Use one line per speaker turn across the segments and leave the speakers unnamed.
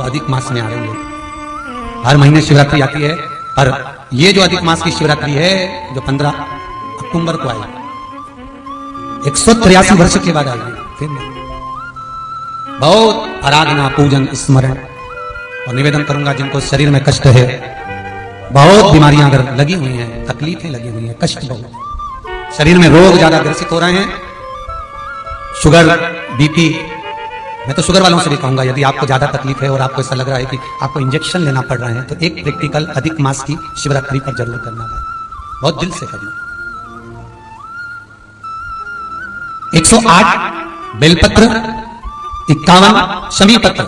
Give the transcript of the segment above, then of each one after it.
अधिक मास में आ रही है। हर महीने शिवरात्रि आती है, पर ये जो अधिक मास की शिवरात्रि है जो 15 अक्टूबर को आई, 183 वर्ष के बाद आई फिर बहुत आराधना पूजन स्मरण। और निवेदन करूंगा जिनको शरीर में कष्ट है, बहुत बीमारियां अगर लगी हुई हैं, तकलीफें लगी हुई हैं, कष्ट बहुत, शरीर में रोग ज्यादा ग्रसित हो रहे हैं, शुगर बीपी, मैं तो शुगर वालों से भी कहूंगा यदि आपको ज्यादा तकलीफ है और आपको ऐसा लग रहा है कि आपको इंजेक्शन लेना पड़ रहे हैं तो एक प्रैक्टिकल अधिक मास की शिवरात्रि पर जरूर करना है, बहुत दिल से करना। 108 बेलपत्र, 51 शमी पत्र,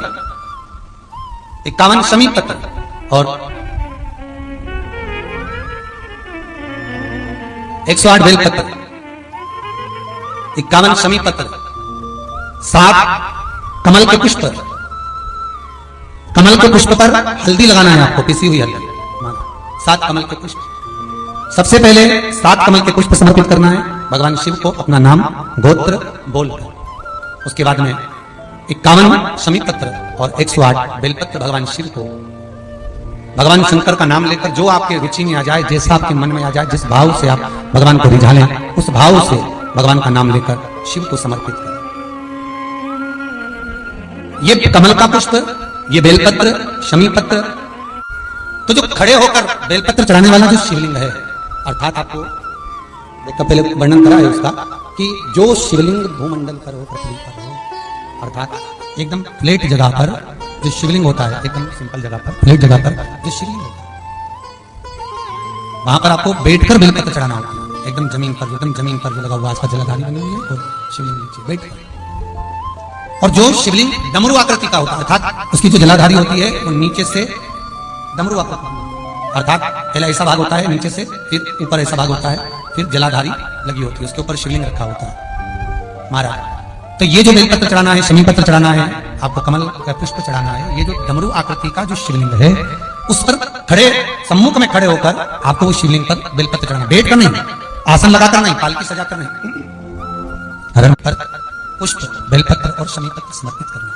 51 शमी पत्र और 108 बेलपत्र, 51 शमी पत्र, 7 कमल के पुष्प। कमल के पुष्प पर हल्दी लगाना है आपको, पिसी हुई हल्दी, 7 कमल के पुष्प। सबसे पहले 7 कमल के पुष्प समर्पित करना है भगवान शिव को, अपना नाम गोत्र बोलकर। उसके बाद में 51 शमी पत्र और 108 बेलपत्र भगवान शिव को, भगवान शंकर का नाम लेकर, जो आपके रुचि में आ जाए, जैसा आपके मन में आ जाए, जिस भाव से आप भगवान को रिझा लें, उस भाव से भगवान का नाम लेकर शिव को समर्पित करें। ये कमल का पुष्प, ये बेलपत्र, शमी पत्र, तो जो खड़े होकर बेलपत्र चढ़ाने वाला जो शिवलिंग है, अर्थात आपको देखकर पहले वर्णन करा है उसका कि जो शिवलिंग भूमंडल पर हो, पृथ्वी पर हो, अर्थात एकदम फ्लैट जगह पर जो शिवलिंग होता है, एकदम सिंपल जगह पर, फ्लैट जगह पर जो शिवलिंग होता है, वहां पर आपको बैठकर बेलपत्र चढ़ाना होता है, एकदम जमीन पर, एकदम जमीन पर जो लगा हुआ, आसपास जलाधारी बनी हुई है और शिवलिंग नीचे बैठकर। और जो शिवलिंग डमरू आकृति का होता है, अर्थात उसकी जो जलाधारी होती है वो नीचे से डमरू आकृति, अर्थात पहला ऐसा भाग होता है नीचे से, फिर ऊपर ऐसा भाग होता है, फिर जलाधारी लगी होती है, उसके ऊपर शिवलिंग रखा होता है महाराज। तो ये जो बेलपत्र चढ़ाना है, शमी पत्र चढ़ाना है, आपको कमल का पुष्प चढ़ाना है, ये जो डमरू आकृति का जो शिवलिंग है उस पर खड़े, सम्मुख में खड़े होकर आपको वो शिवलिंग पर बेलपत्र चढ़ाना, बैठ कर नहीं, आसन लगाकर नहीं, पालकी सजाकर नहीं, हरण पर पुष्प, बेलपत्र और शमी पत्र समर्पित करना।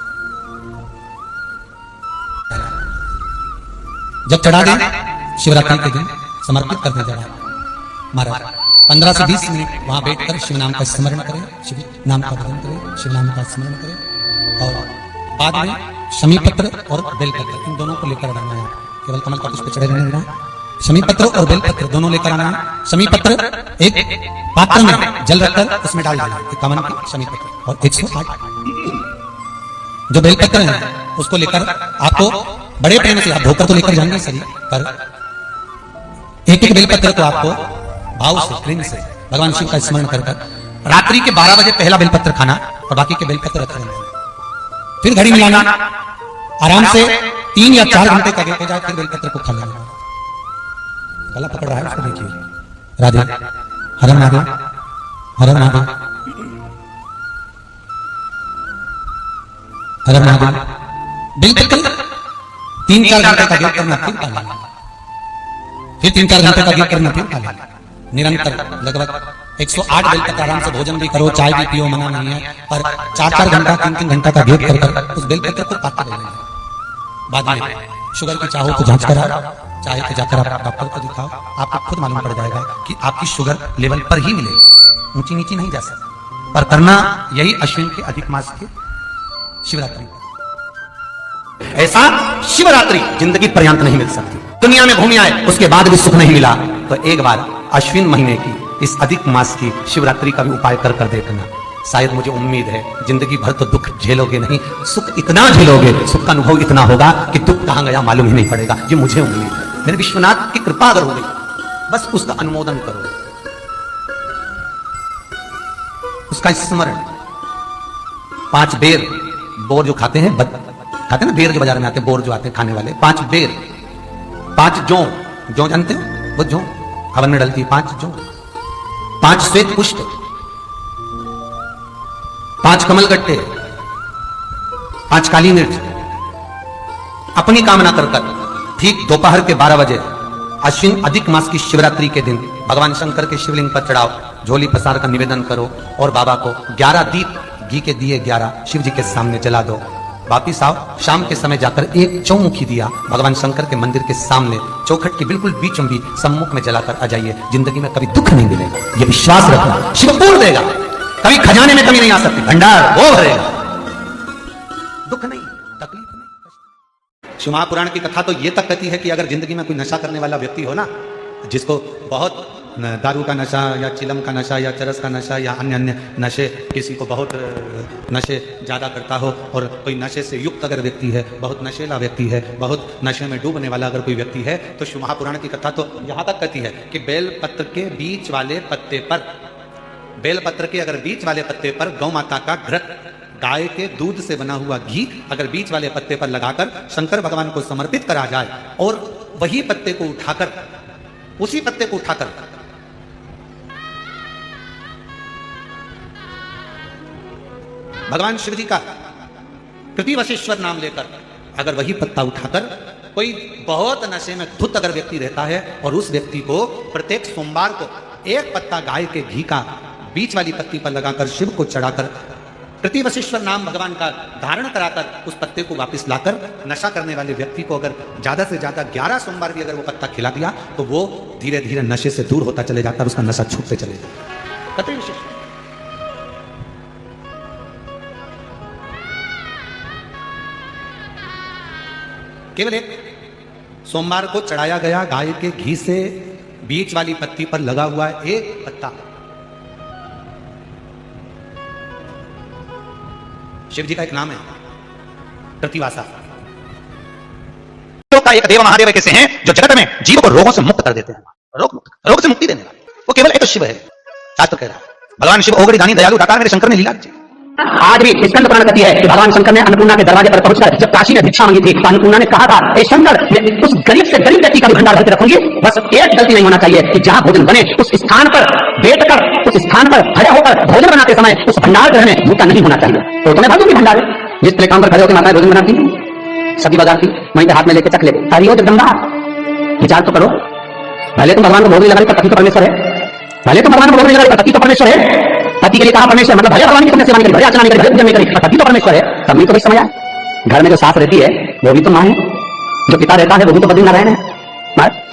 जब चढ़ा दें शिवरात्रि के दिन समर्पित कर दें जरा महाराज, 15 से 20 मिनट वहां बैठकर शिव नाम का स्मरण करें, शिव नाम का भजन करें, शिव नाम का स्मरण करें, और बाद में शमी पत्र और बेलपत्र इन दोनों को लेकर आना है। केवल कमल का पुष्प चढ़े रहने देना, शमी पत्र और बेलपत्र दोनों लेकर आना है। शमी पत्र एक पात्र में जल रखकर उसमें डाल देना, 51 की शमी पत्र और 108 जो बेलपत्र है उसको लेकर आपको बड़े प्रेम से, आप धोकर तो लेकर जाएंगे सही, पर एक एक बेलपत्र को आपको भाव से, प्रेम से भगवान शिव का स्मरण कर रात्रि के 12 बजे पहला बेलपत्र खाना और बाकी के बेलपत्र रख लेना, फिर घड़ी मिलाना, आराम से 3 या 4 घंटे का गैप हो जाए, फिर बेलपत्र को खा लेना। गला पकड़ रहा है उसको देखिए, राधे हर महादेव, हर महादेव, हर महादेव। बेलपत्र 3-4 घंटे का गैप करना, फिर खा लेना, फिर 3-4 घंटे का गैप करना, फिर खा लेना। निरंतर लगभग 108 बेलपत्र आराम से भोजन भी करो, चाय भी पियो, मना नहीं है, पर 4-4 घंटा 3-3 घंटा का गैप कर उस बेलपत्र को पाते रहना। बाद में शुगर की चाहो तो जांच कराओ, चाहे तो जाकर आप डॉक्टर को दिखाओ, आपको खुद मालूम पड़ जाएगा कि आपकी शुगर लेवल पर ही मिलेगी, ऊंची नीची नहीं जा सकती। पर करना यही अश्विन के अधिक मास के शिवरात्रि। ऐसा शिवरात्रि जिंदगी पर्यंत नहीं मिल सकती। दुनिया में घूम आए उसके बाद भी सुख नहीं मिला, तो एक बार अश्विन महीने की इस अधिक मास की शिवरात्रि का भी उपाय कर देखना। शायद मुझे उम्मीद है जिंदगी भर तो दुख झेलोगे नहीं, सुख इतना झेलोगे, सुख का अनुभव इतना होगा कि दुख कहां गया मालूम ही नहीं पड़ेगा। ये मुझे उम्मीद है, मेरे विश्वनाथ की कृपा अगर हो गई, बस उसका अनुमोदन करो, उसका स्मरण। 5 बेर, बोर जो खाते हैं, खाते हैं ना बेर, जो बाजार में आते हैं, बोर जो आते हैं खाने वाले, 5 बेर, 5 जौ जानते हो, वो जौ हवन में डलती है, 5 जौ, 5 श्वेत पुष्प, 5 कमल गट्टे, 5 काली मिर्च, अपनी कामना कर ठीक दोपहर के 12 बजे अश्विन अधिक मास की शिवरात्रि के दिन भगवान शंकर के शिवलिंग पर चढ़ाओ, झोली पसार का निवेदन करो और बाबा को 11 दीप, घी के दिए 11 शिव जी के सामने जला दो वापिस आओ, शाम के समय जाकर एक चौमुखी दिया भगवान शंकर के मंदिर के सामने चौखट के बिल्कुल बीचों बीच सम्मुख में जलाकर आ जाइए। जिंदगी में कभी दुख नहीं मिलेगा, ये विश्वास रखना। शिव पूर्ण देगा, कभी खजाने में कमी नहीं आ सकती, भंडार वो भरेगा। दुख नहीं, तकलीफ नहीं। शिव महापुराण की कथा तो ये तक कहती है कि अगर जिंदगी में कोई नशा करने वाला व्यक्ति हो ना, जिसको बहुत दारू का नशा या चिलम का नशा या चरस का नशा या अन्य अन्य नशे, किसी को बहुत नशे ज़्यादा करता हो, और कोई नशे से युक्त अगर व्यक्ति है, बहुत नशेला व्यक्ति है, बहुत नशे में डूबने वाला अगर कोई व्यक्ति है, तो शिव महापुराण की कथा तो यहाँ तक कहती है कि बेलपत्र के बीच वाले पत्ते पर, बेलपत्र के अगर बीच वाले पत्ते पर गौ माता का घृत, गाय के दूध से बना हुआ घी अगर बीच वाले पत्ते पर लगाकर शंकर भगवान को समर्पित करा जाए, और वही पत्ते को उठाकर, उसी पत्ते को उठाकर भगवान शिव जी का कृतिवशेश्वर नाम लेकर अगर वही पत्ता उठाकर कोई बहुत नशे में धुत अगर व्यक्ति रहता है, और उस व्यक्ति को प्रत्येक सोमवार को एक पत्ता गाय के घी का बीच वाली पत्ती पर लगाकर शिव को चढ़ाकर कृतिवशेश्वर नाम भगवान का धारण कराकर उस पत्ते को वापस लाकर नशा करने वाले व्यक्ति को अगर ज्यादा से ज्यादा 11 सोमवार भी अगर वो पत्ता खिला दिया, तो वो धीरे धीरे नशे से दूर होता चले जाता है, उसका नशा छूटते चले जाता। कृतिवशेश्वर केवल एक सोमवार को चढ़ाया गया गाय के घी से बीच वाली पत्ती पर लगा हुआ एक पत्ता, शिव जी का एक नाम है प्रतिवासा। का एक देव महादेव कैसे हैं जो जगत में जीव को रोगों से मुक्त कर देते हैं, रोग से मुक्ति देने वाला वो केवल एक शिव है। शास्त्र कह रहा है भगवान शिव ओगड़ी दानी दयालु दातार मेरे शंकर ने लीला रची। आज भी स्कंद पुराण कहती है कि भगवान शंकर ने अन्नपूर्णा के दरवाजे पर पहुंचकर जब काशी में भिक्षा मांगी थी, तो अन्नपूर्णा ने कहा था, ए शंकर, मैं उस गरीब से गरीब व्यक्ति का भी भंडार भरके रखूंगी, बस एक गलती नहीं होना चाहिए कि जहां भोजन बने उस स्थान पर बैठकर, उस स्थान पर खड़े होकर भोजन बनाते समय उस भंडार घर में जूता नहीं होना चाहिए। तो तुम्हें भर दूंगी भंडार। जिस प्लेटफॉर्म पर खड़े होकर माताएं भोजन बनाती, सब्जी बाजार की, वहीं पे हाथ में लेके चख ले, हरिओ जगदम्बा। विचार तो करो, पहले तुम भगवान को भोग नहीं लगाई, पति तो परमेश्वर है। पहले तुम भगवान को भोग नहीं लगाई, पति तो परमेश्वर है। पति के लिए कहा परमेश्वर, मतलब भले भगवान की तुमने सेवा नहीं करी, भले अर्चना नहीं करी, भले पूजन नहीं करी, पति तो परमेश्वर है। तब नहीं तो भी समझ आए, घर में जो सास रहती है वो भी तो मां है, जो पिता रहता है वो भी तो बद्रीनारायण है।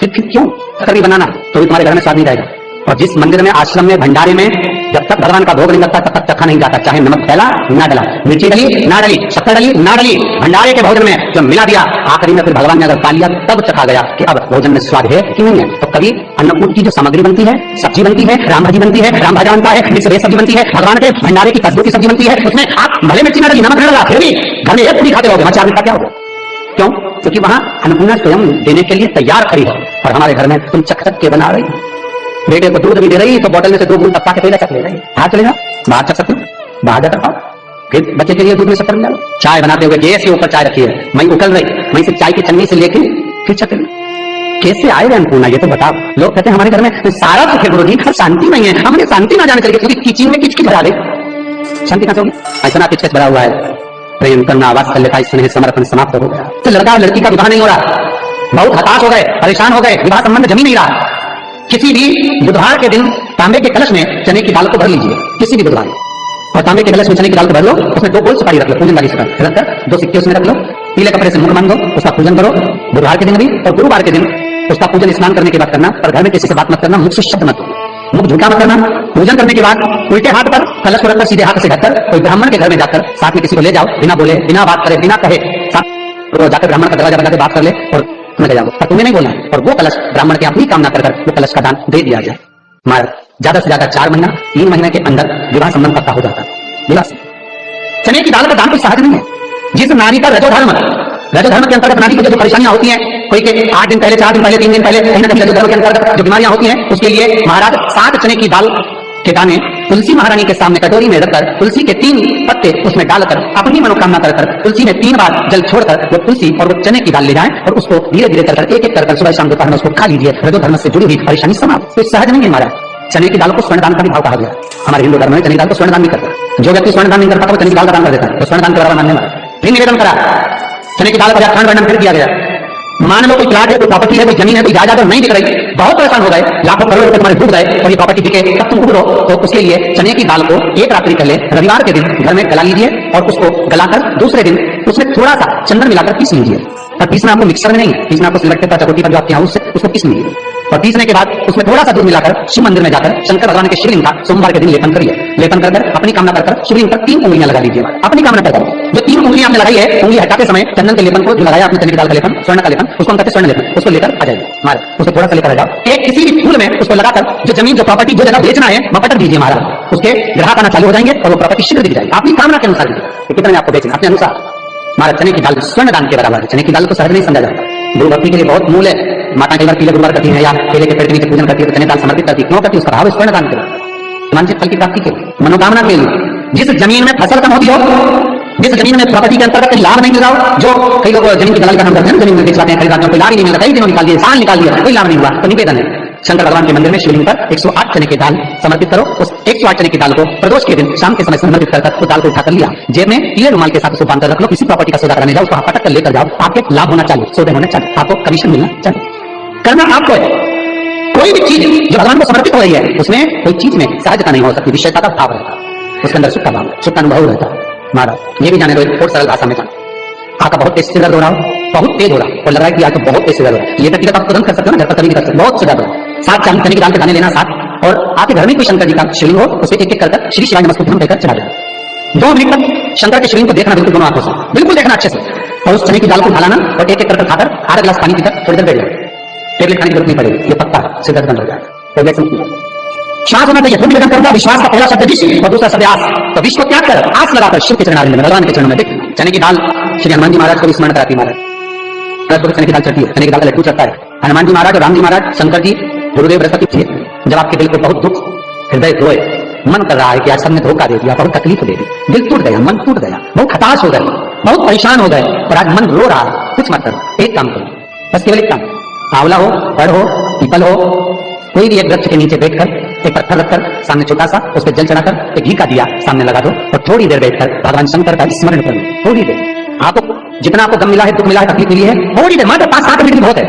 फिर क्यों ककड़ी बनाना, तो भी तुम्हारे घर में स्वाद नहीं रहेगा। और जिस मंदिर में, आश्रम में, भंडारे में जब तक भगवान का भोग नहीं लगता तब तक चखा नहीं जाता, चाहे नमक डला ना डला, मिर्ची डली ना डली, शक्कर डली ना डली, भंडारे के भोजन में जब मिला दिया, आखिरी में फिर भगवान ने अगर पा लिया तब चखा गया कि अब भोजन में स्वाद है कि नहीं है। तो कभी अन्नकूट की जो सामग्री बनती है, सब्जी बनती है, राम भाजी बनती है, राम भाजा बनता है, मिक्स वेज सब्जी बनती है, भगवान के भंडारे की कद्दू की सब्जी बनती है, उसमें आप भले मिर्ची ना डली, नमक ना डला, फिर भी घर में एक पूरी खाते रहोगे, वहां 4 मिनट का क्या होगा? क्यों? क्योंकि वहां अन्नपूर्णा स्वयं देने के लिए तैयार खड़ी है, और हमारे घर में तुम चख चख के बना रही हो। बेटे को दूध भी दे रही तो बोतल में से 2 बूंद टपका के पहले चख ले रही, बाहर चले जाओ, बाहर चख सकते हो, बाहर जाकर खाओ। फिर बच्चे के लिए दूध में शक्कर मिला लो, चाय बनाते हुए गैस के ऊपर चाय रखी है, वहीं उकल रही, वहीं से चाय की छन्नी से लेके फिर चख ली। कैसे आए अन्नपूर्णा, ये तो बताओ। लोग कहते हैं हमारे घर में सारा सुख है गुरु जी, शांति नहीं है, हमने शांति ना जाने चलिए, क्योंकि किचन में किचकिच भरा दे, शांति कहां होगी? इतना किचकिच भरा हुआ है, प्रेम करना, वात्सल्यता, स्नेह, समर्पण समाप्त हो गया। तो लड़का और लड़की का विवाह नहीं हो रहा, बहुत हताश हो गए, परेशान हो गए, विवाह संबंध जमी नहीं रहा। किसी भी बुधवार के दिन तांबे के कलश में चने की दाल को भर लीजिए, किसी भी बुधवार, और तांबे के कलश में चने की दाल को भर लो, उसमें 2 गोल सुपारी रख लो, पूजन वाली सुपारी रखकर 2 सिक्के उसमें रख लो, पीले कपड़े से मुख बांध दो, उसका पूजन करो बुधवार के दिन भी, और गुरुवार के दिन उसका पूजन स्नान करने के बाद करना। पर घर में किसी से बात मत करना, मुख से शब्द मत, मुख झूठा मत करना। पूजन करने के बाद उल्टे हाथ पर कलश को रखकर सीधे हाथ से ढककर कोई ब्राह्मण के घर में जाकर साथ में किसी को ले जाओ, बिना बोले, बिना बात करे, बिना कहे, जाकर ब्राह्मण का दरवाजा बजाकर बात कर ले और तुम्हें ले जाओ, पर तुम्हें नहीं बोलना है। और वो कलश ब्राह्मण की अपनी कामना कर वो कलश का दान दे दिया जाए। महाराज ज्यादा से ज्यादा 4 महीना 3 महीने के अंदर विवाह संबंध पक्का हो जाता है। चने की दाल का दान कोई सहज नहीं है। जिस नारी का रजोधर्म के अंतर्गत नारी को जो परेशानियां होती हैं, कोई के 8 दिन पहले, 4 दिन पहले, 3 दिन पहले, कहीं ना कहीं रजोधर्म के अंतर्गत जो बीमारियां होती हैं, उसके लिए महाराज 7 चने की दाल के दाने तुलसी महारानी के सामने कटोरी में रखकर तुलसी के 3 पत्ते उसमें डालकर अपनी मनोकामना कर तुलसी में 3 बार जल छोड़कर वो तुलसी और वो चने की दाल ले जाएं और उसको धीरे धीरे कर एक कर सुबह शाम दोपहर में उसको खा लीजिए। रजोधर्म से जुड़ी हुई परेशानी समाप्त। तो सहज नहीं है महाराज। चने की दाल को स्वर्ण दान का भी भाव कहा गया। हमारे हिंदू धर्म में चने की दाल को स्वर्ण दान नहीं करता। जो व्यक्ति स्वर्ण दान नहीं करता वो चने की दाल का दान कर देता है, तो स्वर्ण दान के बराबर मानने वाला। फिर निवेदन करा, चने की दाल पर खान वर्णन फिर किया गया। मान लो कोई प्लाट है, कोई प्रॉपर्टी है, कोई जमीन है, कोई जायदाद नहीं दिख रही, बहुत परेशान हो गए, लाखों करोड़ रुपए तुम्हारे डूब गए और ये प्रॉपर्टी बिके, तब तुम उबरो, तो उसके लिए चने की दाल को एक रात्रि पहले रविवार के दिन घर में गला लीजिए और उसको गलाकर दूसरे दिन उसमें थोड़ा सा चंदन मिलाकर पीस लीजिए। और पीसना आपको मिक्सर में नहीं है, पीसना आपको सिलबट्टे पर, चकोटी पर जो आपके यहाँ उससे उसको पीस लीजिए। और पीसने के बाद उसमें थोड़ा सा दूध मिलाकर शिव मंदिर में जाकर शंकर भगवान के शिवलिंग का सोमवार के दिन लेपन करिए। लेपन कर अपनी कामना कर शिवलिंग पर 3 उंगलियां लगा लीजिए। अपनी कामना कर जो 3 उंगलियां आपने लगाई है, उंगली हटाते समय चंदन के लेपन को जो लगाया आपने, चने की दाल का लेपन, स्वर्ण का लेपन, उसको हम कहते हैं स्वर्ण लेपन, उसको लेकर आ जाइए। मारे उसको थोड़ा सा लेकर आ जाओ, एक किसी भी फूल में उसको लगाकर जो जमीन, जो प्रॉपर्टी, जो जगह बेचना है वहां पटक दीजिए महाराज। उसके ग्राहक आना चालू हो जाएंगे और वो प्रॉपर्टी शीघ्र दिख जाएगी। अपनी कामना के अनुसार कितने में आपको बेचना, अपने अनुसार। महाराज चने की दाल स्वर्ण दान के बराबर है। चने की दाल को सहज नहीं समझा जाता, गुरु भक्ति के लिए बहुत मूल है। माता कई बार पीले गुरुवार करती है या केले के पेड़ के नीचे पूजन करती है, तो चने दाल समर्पित करती है। क्यों करती है? उसका भाव स्वर्ण दान के वांछित फल की प्राप्ति के लिए, मनोकामना के लिए। जिस जमीन में फसल कम होती हो, जिस जमीन में प्रॉपर्टी के अंतर्गत लाभ नहीं मिल रहा हो, जो कई लोग जमीन की दलाली का काम करते हैं, जमीन में बेचवाते हैं, खरीदाते हैं, कोई लाभ ही नहीं मिला, कई दिनों निकाल दिए, साल निकाल दिया, कोई लाभ नहीं हुआ, तो निवेदन है शंकर भगवान के मंदिर में शिवलिंग पर 108 चने की दाल समर्पित करो। उस 108 चने की दाल को प्रदोष के दिन शाम के समय समर्पित कर उस दाल को उठाकर लिया, जेब में पीले रुमाल के साथ उसको बांधकर रख लो। किसी प्रॉपर्टी का सौदा कराने जाओ, उसको पटक कर लेकर जाओ, आपके लाभ होना चाहिए, सौदे होने चाहिए, आपको कमीशन मिलना चाहिए। करना आपको है। कोई भी चीज जो भगवान को समर्पित हो रही है, उसमें कोई चीज में सहजता नहीं हो सकती, विषयता का भाव रहता है, उसके अंदर सुख का भाव, सुख का अनुभव रहता है। महाराज ये भी जाने दो, एक और सरल भाषा में जाने, आपका बहुत तेज से दर्द हो रहा हो, बहुत तेज हो रहा है और लग रहा है कि आज तो बहुत तेज से दर्द हो रहा है, ये व्यक्तिगत आप तुरंत कर सकते हो ना, घर पर कभी नहीं कर सकते, बहुत से दर्द हो, 7 चने की दाल के दाने लेना 7, और आपके घर में कोई शंकर जी का शिवलिंग हो, उसे एक एक कर श्री शिवाय नमस्तुभ्यम कहकर चढ़ा देना। 2 मिनट तक शंकर के शिवलिंग को देखना, बिल्कुल दोनों आंखों से, बिल्कुल देखना अच्छे से, और उस चने की दाल को ढालाना और एक एक कर खाकर आधा गिलास पानी पीकर थोड़ी देर बैठ जाए। टेबलेट खाने की जरूरत नहीं पड़ेगी, ये पक्का है, सिर दर्द बंद हो जाएगा। टेबलेट से श्वास होना चाहिए, निवेदन करूंगा। विश्वास का पहला शब्द विश्व और दूसरा शब्द आस, तो विश्व को त्याग कर आस लगाकर शिव के चरण में, भगवान के चरणों में देख। चने की दाल श्री हनुमान जी महाराज को भी स्मरण कराती है। महाराज को चने की दाल चढ़ती है, चने की दाल का लड्डू चढ़ता है। हनुमान जी महाराज और राम जी महाराज, शंकर जी, गुरुदेव बृहस्पति थे। जब आपके दिल को बहुत दुख, हृदय रोए, मन कर रहा है कि आज सबने धोखा दे दिया, बहुत तकलीफ दे दी, दिल टूट गया, मन टूट गया, बहुत हताश हो गए, बहुत परेशान हो गए और आज मन रो रहा है, कुछ मत करो, एक काम करो, बस केवल एक काम, आंवला हो, पेड़ हो, पीपल हो, कोई भी एक वृक्ष के नीचे बैठकर एक पत्थर रखकर सामने छोटा सा उस पर जल चढ़ाकर एक घी का दिया सामने लगा दो और थोड़ी देर बैठकर भगवान शंकर का स्मरण करो। थोड़ी देर, आपको जितना आपको गम मिला है, दुख मिला है, तकलीफ मिली है, थोड़ी देर, मात्र 5-7 मिनट बहुत है।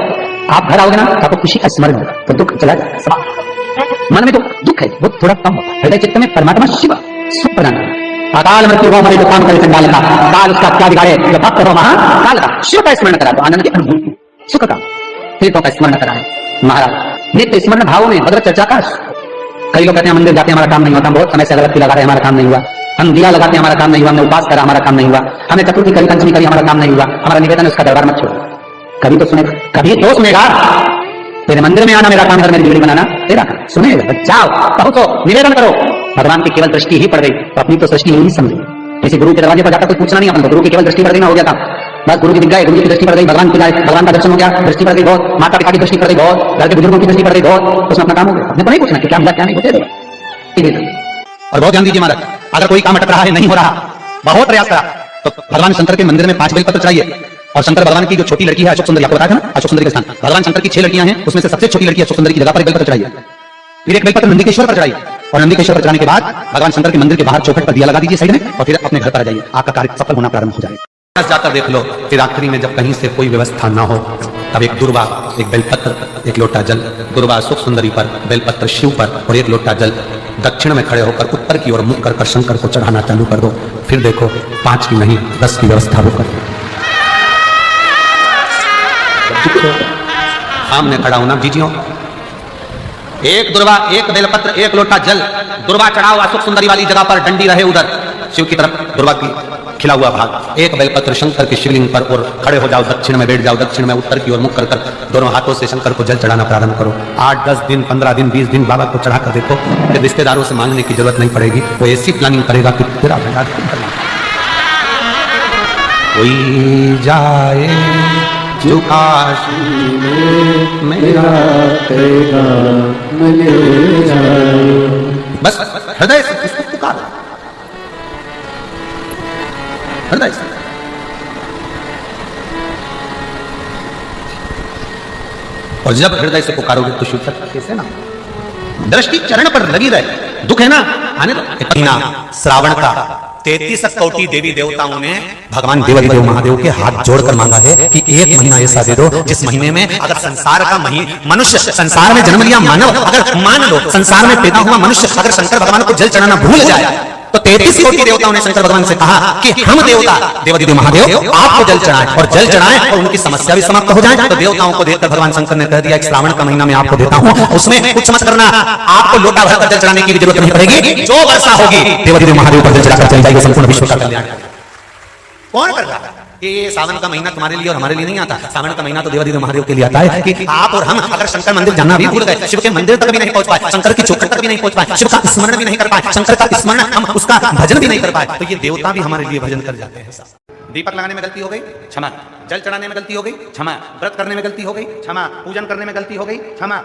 आप घर आओगे ना तो आपको खुशी का स्मरण होगा, तो दुख चला जाएगा। मन में तो दुख है वो थोड़ा कम होता है, हृदय चित्त में परमात्मा शिव सुख प्रदान करता। अकाल मृत्यु हो हमारे जो काम करे संडाल का, काल उसका क्या बिगाड़े, जो भक्त हो महाकाल का, शिव का स्मरण करा दो, आनंद की अनुभूति, सुख का, तीर्थों का स्मरण कराए। महाराज नित्य स्मरण भाव में भगवत चर्चा का। कई लोग कहते हैं मंदिर जाते हैं हमारा काम नहीं होता, बहुत समय से अगरबत्ती लगा रहे हैं हमारा काम नहीं हुआ, हम दिया लगाते हैं हमारा काम नहीं हुआ, हमने उपास करा हमारा काम नहीं हुआ, हमने चतुर्थी करी, पंचमी करी, हमारा काम नहीं हुआ। हमारा निवेदन है उसका दरबार मत छोड़ो, कभी तो सुनेगा, कभी तो सुनेगा। तेरे मंदिर में आना मेरा काम है, मेरी बिगड़ी बनाना तेरा काम, सुनेगा। जाओ पहुंचो, निवेदन करो। भगवान की केवल दृष्टि ही पड़ गई तो अपनी तो सृष्टि नहीं समझी। किसी गुरु के दरवाजे पर जाकर कुछ पूछना नहीं, अपन तो गुरु की केवल दृष्टि पड़ गई ना, हो गया था बस। गुरु की दिख गए, गुरु की दृष्टि पड़ गई, भगवान की भगवान का दर्शन हो गया, दृष्टि पड़ गई बहुत, माता पिता की दृष्टि पड़ गई बहुत, घर के बुजुर्गों की दृष्टि पड़ गई बहुत, उसमें अपना काम हो गया। अपने को नहीं पूछना कि क्या मिला क्या नहीं, होते देगा। और बहुत ध्यान दीजिए महाराज, अगर कोई काम अटक रहा है, नहीं हो रहा, बहुत प्रयास करा, तो भगवान शंकर के मंदिर में 5 बेलपत्र चढ़ाइए। और शंकर भगवान की जो छोटी लड़की है अशोक सुंदरी, आपको बताया था ना, अशोक सुंदरी के स्थान भगवान शंकर की 6 लड़कियां हैं, उसमें से सबसे छोटी लड़की अशोक सुंदरी की जगह पर एक बेलपत्र चढ़ाइए। फिर एक बेलपत्र नंदीकेश्वर पर चढ़ाइए और नंदीकेश्वर पर चढ़ाने के बाद भगवान शंकर के मंदिर के बाहर चौखट पर दिया लगा दीजिए साइड में, और फिर अपने घर पर आ जाइए। आपका कार्य सफल होना प्रारंभ हो जाएगा। जाकर देख लो, फिर आखिरी में जब कहीं से कोई व्यवस्था ना हो, तब एक दुर्वा, एक बेलपत्र, एक लोटा जल, दुर्वा अशोक सुंदरी पर, बेलपत्र शिव पर और एक लोटा जल दक्षिण में खड़े होकर उत्तर की ओर मुख कर शंकर को चढ़ाना चालू कर दो। फिर देखो 5 की नहीं 10 की व्यवस्था होकर सामने खड़ा होना जीजियों। एक दुर्वा, एक बेलपत्र, एक लोटा जल, दुर्वा चढ़ाओ अशोक सुंदरी वाली जगह पर, डंडी रहे उधर शिव की तरफ, दुर्वा की खिला हुआ भाग, एक बेलपत्र शंकर के शिवलिंग पर और खड़े हो जाओ, दक्षिण में बैठ जाओ, दक्षिण में उत्तर की ओर मुख कर दोनों हाथों से शंकर को जल चढ़ाना प्रारंभ करो। 8-10 दिन, 15 दिन, 20 दिन बाबा को चढ़ा कर देखो, फिर रिश्तेदारों से मांगने की जरूरत नहीं पड़ेगी। वो ऐसी प्लानिंग करेगा कि तेरा भंडार कोई जाए जो काशी में मेरा तेरा मिले जाए, बस हृदय से इसको पुकार, हृदय से। और जब हृदय से पुकारोगे तो शिव तक कैसे ना, दृष्टि चरण पर लगी रहे। दुख है ना, आने दो।
महीना श्रावण का 33 कोटि देवी देवताओं ने भगवान देवाधिदेव महादेव के हाथ जोड़कर मांगा है कि एक महीना ऐसा दे दो जिस महीने में अगर संसार का मनुष्य संसार में जन्म लिया मानव अगर मान लो संसार में पैदा हुआ मनुष्य अगर शंकर भगवान को जल चढ़ाना भूल जाए तो 33 कोटि देवताओं ने शंकर भगवान से कहा कि हम देवता देवाधिदेव महादेव आपको जल चढ़ाएं और जल चढ़ाएं और उनकी समस्या भी समाप्त हो जाए। तो देवताओं को देखकर भगवान शंकर ने कह दिया कि श्रावण का महीना मैं आपको देता हूं, उसमें कुछ मत करना, आपको लोटा भरकर जल चढ़ाने की भी जरूरत नहीं पड़ेगी, जो वर्षा होगी देवाधिदेव महादेव पर जल चढ़ाकर चल जाएगी, संपूर्ण विश्व का कल्याण। कौन कर रहा है ये? सावन का महीना तुम्हारे लिए और हमारे लिए नहीं आता, सावन का महीना तो देवाधिदेव महादेव के लिए आता है कि आप और हम अगर शंकर मंदिर जाना भी भूल गए, शिव के मंदिर तक भी नहीं पहुंच पाए, शंकर की चौखट तक भी नहीं पहुंच पाए, शिव का स्मरण भी नहीं कर पाए, शंकर का स्मरण हम उसका भजन भी नहीं कर पाए, तो ये देवता भी हमारे लिए भजन कर जाते हैं। दीपक लगाने में गलती हो गई, क्षमा। जल चढ़ाने में गलती हो गई, क्षमा। व्रत करने में गलती हो गई, क्षमा। पूजन करने में गलती हो गई, क्षमा।